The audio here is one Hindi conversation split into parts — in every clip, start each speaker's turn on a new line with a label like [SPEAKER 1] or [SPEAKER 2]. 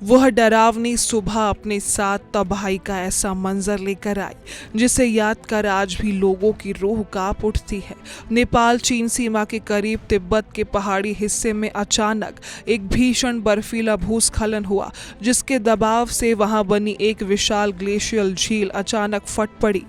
[SPEAKER 1] वह डरावनी सुबह अपने साथ तबाही का ऐसा मंजर लेकर आई जिसे याद कर आज भी लोगों की रूह कांप उठती है। नेपाल चीन सीमा के करीब तिब्बत के पहाड़ी हिस्से में अचानक एक भीषण बर्फीला भूस्खलन हुआ, जिसके दबाव से वहां बनी एक विशाल ग्लेशियल झील अचानक फट पड़ी।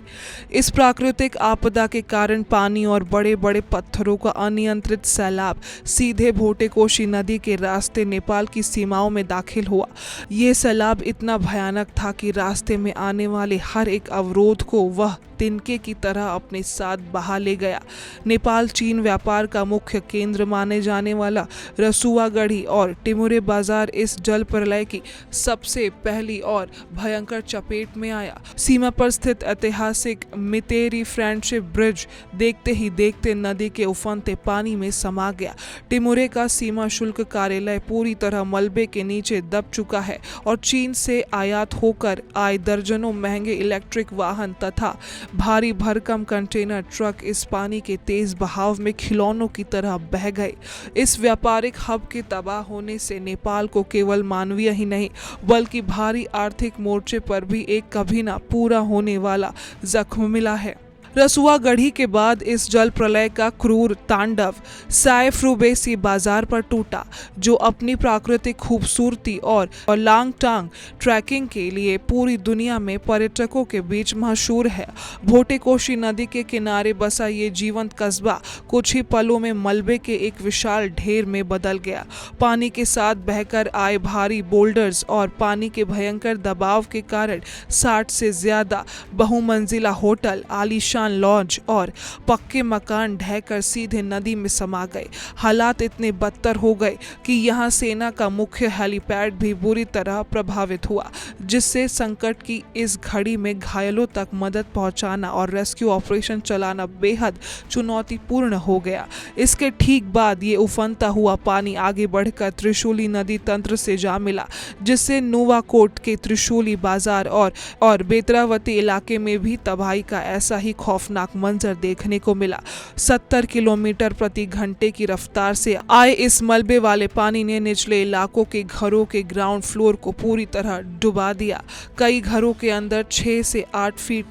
[SPEAKER 1] इस प्राकृतिक आपदा के कारण पानी और बड़े बड़े पत्थरों का अनियंत्रित सैलाब सीधे भोटेकोशी नदी के रास्ते नेपाल की सीमाओं में दाखिल हुआ। ये सैलाब इतना भयानक था कि रास्ते में आने वाले हर एक अवरोध को वह तिनके की तरह अपने साथ बहा ले गया। नेपाल चीन व्यापार का मुख्य केंद्र माने जाने वाला रसुआगढ़ी और टिमुरे बाजार इस जल प्रलय की सबसे पहली और भयंकर चपेट में आया। सीमा पर स्थित ऐतिहासिक मितेरी फ्रेंडशिप ब्रिज देखते ही देखते नदी के उफनते पानी में समा गया। टिमुरे का सीमा शुल्क कार्यालय पूरी तरह मलबे के नीचे दब चुका है और चीन से आयात होकर आए दर्जनों महंगे इलेक्ट्रिक वाहन तथा भारी भरकम कंटेनर ट्रक इस पानी के तेज बहाव में खिलौनों की तरह बह गए। इस व्यापारिक हब के तबाह होने से नेपाल को केवल मानवीय ही नहीं बल्कि भारी आर्थिक मोर्चे पर भी एक कभी ना पूरा होने वाला जख्म मिला है। रसुआगढ़ी के बाद इस जल प्रलय का क्रूर तांडव सायफ्रुबेसी बाजार पर टूटा, जो अपनी प्राकृतिक खूबसूरती और लांगटांग ट्रैकिंग के लिए पूरी दुनिया में पर्यटकों के बीच मशहूर है। भोटेकोशी नदी के किनारे बसा ये जीवंत कस्बा कुछ ही पलों में मलबे के एक विशाल ढेर में बदल गया। पानी के साथ बहकर आए भारी बोल्डर्स और पानी के भयंकर दबाव के कारण 60 से ज्यादा बहुमंजिला होटल, आलीशान लॉज और पक्के मकान ढहकर सीधे नदी में समा गए। हालात इतने बदतर हो गए कि यहाँ सेना का मुख्य हेलीपैड भी बुरी तरह प्रभावित हुआ, जिससे संकट की इस घड़ी में घायलों तक मदद पहुंचाना और रेस्क्यू ऑपरेशन चलाना बेहद चुनौतीपूर्ण हो गया। इसके ठीक बाद ये उफनता हुआ पानी आगे बढ़कर त्रिशूली नदी तंत्र से जा मिला, जिससे नुवाकोट के त्रिशूली बाजार और बेतरावती इलाके में भी तबाही का ऐसा ही खौफनाक मंजर देखने को मिला। 70 किलोमीटर प्रति घंटे की रफ्तार से आए इस मलबे वाले पानी ने निचले इलाकों के घरों के ग्राउंड फ्लोर को पूरी तरह डुबा दिया। कई घरों के अंदर 6 से 8 फीट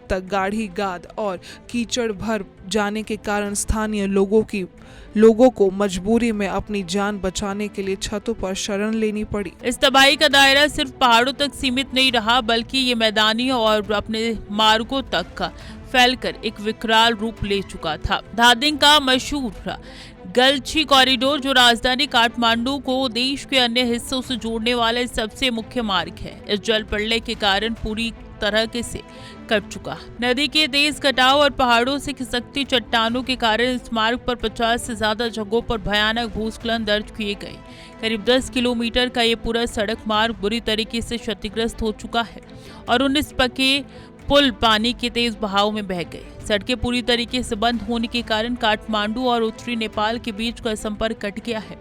[SPEAKER 1] तक गाढ़ी गाद और कीचड़ भर जाने के कारण स्थानीय लोगों को मजबूरी में अपनी जान बचाने के लिए छतों पर शरण लेनी पड़ी।
[SPEAKER 2] इस तबाही का दायरा सिर्फ पहाड़ों तक सीमित नहीं रहा, बल्कि ये मैदानी और अपने मार्गों तक फैलकर एक विकराल रूप ले चुका था। धादिंग का मशहूर गलची कॉरिडोर, जो राजधानी काठमांडू को देश के अन्य हिस्सों से जोड़ने वाले सबसे मुख्य मार्ग है, इस जल प्रलय के कारण पूरी तरह से कट चुका। नदी के तेज कटाव और पहाड़ों से खिसकती चट्टानों के कारण इस मार्ग पर 50 से ज्यादा जगहों पर भयानक भूस्खलन दर्ज किए गए। करीब 10 किलोमीटर का ये पूरा सड़क मार्ग बुरी तरीके से क्षतिग्रस्त हो चुका है और 19 पक्के पुल पानी के तेज बहाव में बह गए। सड़कें पूरी तरीके से बंद होने के कारण काठमांडू और उत्तरी नेपाल के बीच का संपर्क कट गया है,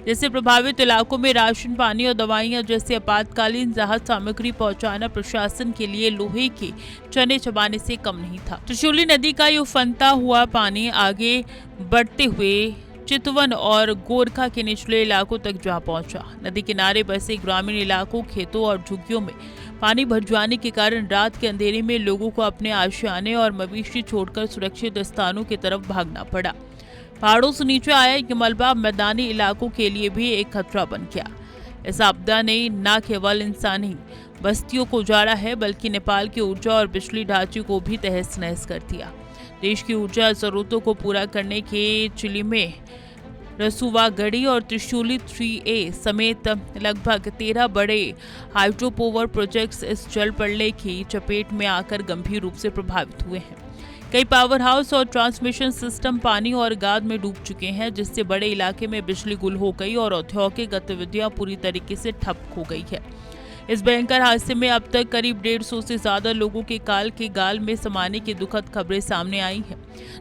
[SPEAKER 2] जिससे प्रभावित इलाकों में राशन, पानी और दवाइयां जैसे आपातकालीन राहत सामग्री पहुंचाना प्रशासन के लिए लोहे के चने चबाने से कम नहीं था। त्रिशूली नदी का ये उफनता हुआ पानी आगे बढ़ते हुए चितवन और गोरखा के निचले इलाकों तक जा पहुंचा। नदी किनारे बसे ग्रामीण इलाकों, खेतों और झुग्गियों में पानी भर जाने के कारण रात के अंधेरे में लोगों को अपने आशियाने और मवेशी छोड़कर सुरक्षित स्थानों की तरफ भागना पड़ा। पहाड़ों से नीचे आया ये मलबा मैदानी इलाकों के लिए भी एक खतरा बन गया। इस आपदा ने न केवल इंसानी बस्तियों को उजाड़ा है, बल्कि नेपाल की ऊर्जा और बिजली ढांचे को भी तहस नहस कर दिया। देश की ऊर्जा जरूरतों को पूरा करने के चिली में रसुआगढ़ी और त्रिशूली 3A समेत लगभग 13 बड़े हाइड्रो पावर प्रोजेक्ट्स इस जल प्रलय की चपेट में आकर गंभीर रूप से प्रभावित हुए हैं। कई पावर हाउस और ट्रांसमिशन सिस्टम पानी और गाद में डूब चुके हैं, जिससे बड़े इलाके में बिजली गुल हो गई और औद्योगिक गतिविधियां पूरी तरीके से ठप हो गई है। इस भयंकर हादसे में अब तक करीब 150 से ज्यादा लोगों के काल के गाल में समाने की दुखद खबरें सामने आई हैं,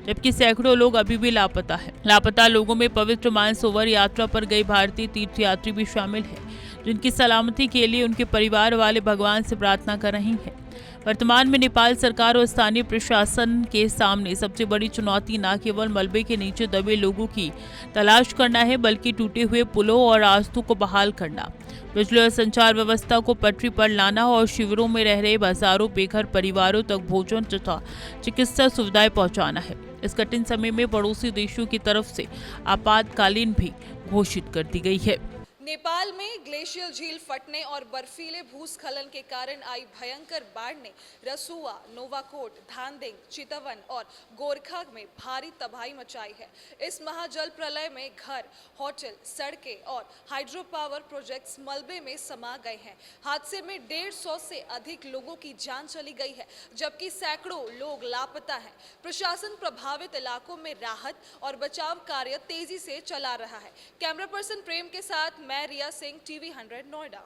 [SPEAKER 2] जबकि सैकड़ों लोग अभी भी लापता हैं। लापता लोगों में पवित्र मानसरोवर यात्रा पर गए भारतीय तीर्थयात्री भी शामिल है, जिनकी सलामती के लिए उनके परिवार वाले भगवान से प्रार्थना कर रही हैं। वर्तमान में नेपाल सरकार और स्थानीय प्रशासन के सामने सबसे बड़ी चुनौती न केवल मलबे के नीचे दबे लोगों की तलाश करना है, बल्कि टूटे हुए पुलों और रास्तों को बहाल करना, बिजली और संचार व्यवस्था को पटरी पर लाना और शिविरों में रह रहे हजारों बेघर परिवारों तक भोजन तथा चिकित्सा सुविधाएं पहुंचाना है। इस कठिन समय में पड़ोसी देशों की तरफ से आपातकालीन भी घोषित कर दी गई है।
[SPEAKER 3] नेपाल में ग्लेशियल झील फटने और बर्फीले भूस्खलन के कारण आई भयंकर बाढ़ ने रसुआ, नोवाकोट, धांधिंग, चितवन और गोरखा में भारी तबाही मचाई है। इस महाजल प्रलय में घर, होटल, सड़कें और हाइड्रो पावर प्रोजेक्ट्स मलबे में समा गए हैं। हादसे में 150 से अधिक लोगों की जान चली गई है, जबकि सैकड़ों लोग लापता हैं। प्रशासन प्रभावित इलाकों में राहत और बचाव कार्य तेजी से चला रहा है। कैमरा पर्सन प्रेम के साथ मैं रिया सिंह, TV 100 नोएडा।